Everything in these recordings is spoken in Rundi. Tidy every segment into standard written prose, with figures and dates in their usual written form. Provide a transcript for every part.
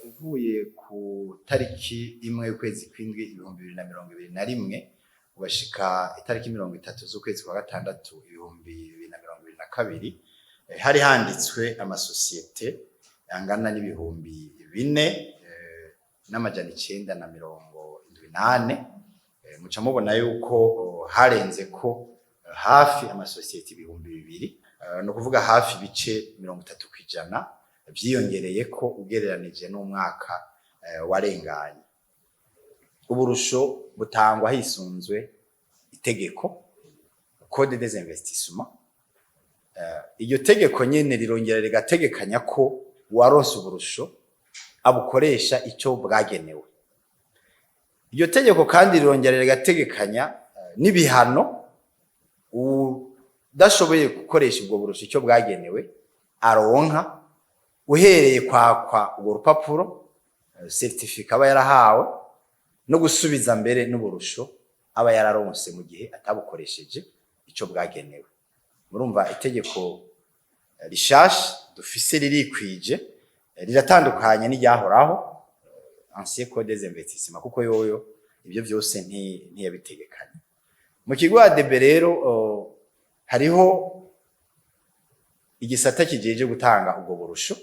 uvuye ku tariki imwe y'ukwezi kw'indwi 2021 ugashika itariki 30 z'ukwezi kwa gatandatu 2022 hari handitswe amasosiyete angana n'ibihumbi 4 n'amajana 978 muca mubona yuko harenze ko hafi amasosiyete ibihumbi 2 no kuvuga hafi bice 30% vyiyongereye ko ugereranije n'umwaka warenganye. Uburusho butangwa hisunzwe itegeko Code des Investissements. Iryo tegeko nyene rirongera rigategekanya ko uwaronse uburusho abukoresha ico bwagenewe. Iryo tegeko kandi rirongera rigategekanya n'ibihano udashoboye gukoresha ubwo burusho ico bwagenewe aronka uhereye kwakwa ubwo rupapuro certificat aba yarahawe no gusubiza mbere n'uburusho aba yararonse mu gihe atabukoresheje ico bwagenewe. Murumva itegeko rishasha dufise ririkwije riratandukanye n'iryahoraho ancien Code des Investissements kuko yoyo ibyo byose ntiyabitegekanye. Mu kigo ADB rero hariho igisata kijeje gutanga ubwo burusho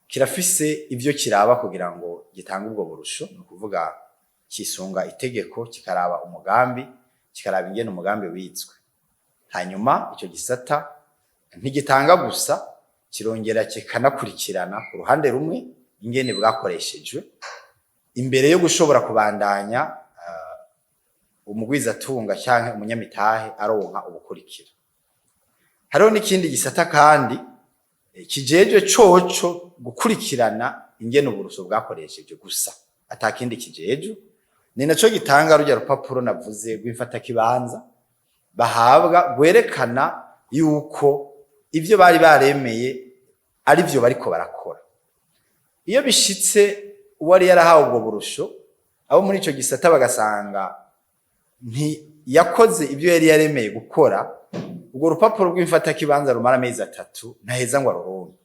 kirafise ivyo kiraba kugira ngo gitanga ubwo burusho, no kuvuga kisunga itegeko, kikaraba umugambi, kikaraba ingene umugambi wizwe. Hanyuma ico gisata ntigitanga gusa, kirongera kikanakurikirana ku ruhande rumwe ingene bwakoreshejwe imbere yo gushobora kubandanya umugwizatunga canke umunyamitahe aronka ubukurikira. Hariho n'ikindi gisata kandi kijeje coco gukurikirana ingene uburusho bwakoresheje gusa atakindi kijeje, ni naco gitanga rujya rupapuro navuze rw'imfata kibanza bahabwa gwerekana yuko ivyo bari baremeye ari byo bariko barakora. Iyo bishitse uwari yarahawe ubwo burusho abo muri ico gisata bagasanga yakoze ibyo yari yaremeye gukora, ubwo rupapuro rw'imfata kibanza rumara amezi 3 ntaheza ngo aruronke.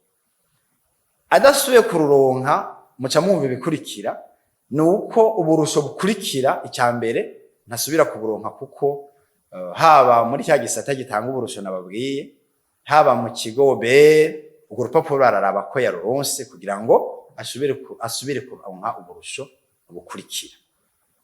Adasuye kururonka muca mwumva ibikurikira, nuko uburusho bukurikira icyambere ntasubira kuburonka kuko haba muri cya gisata gitanga uburusho nababwiye, haba mu kigo ubwo rupapuro araraba ko yaruronse kugira ngo asubire kuronka uburusho bukurikira.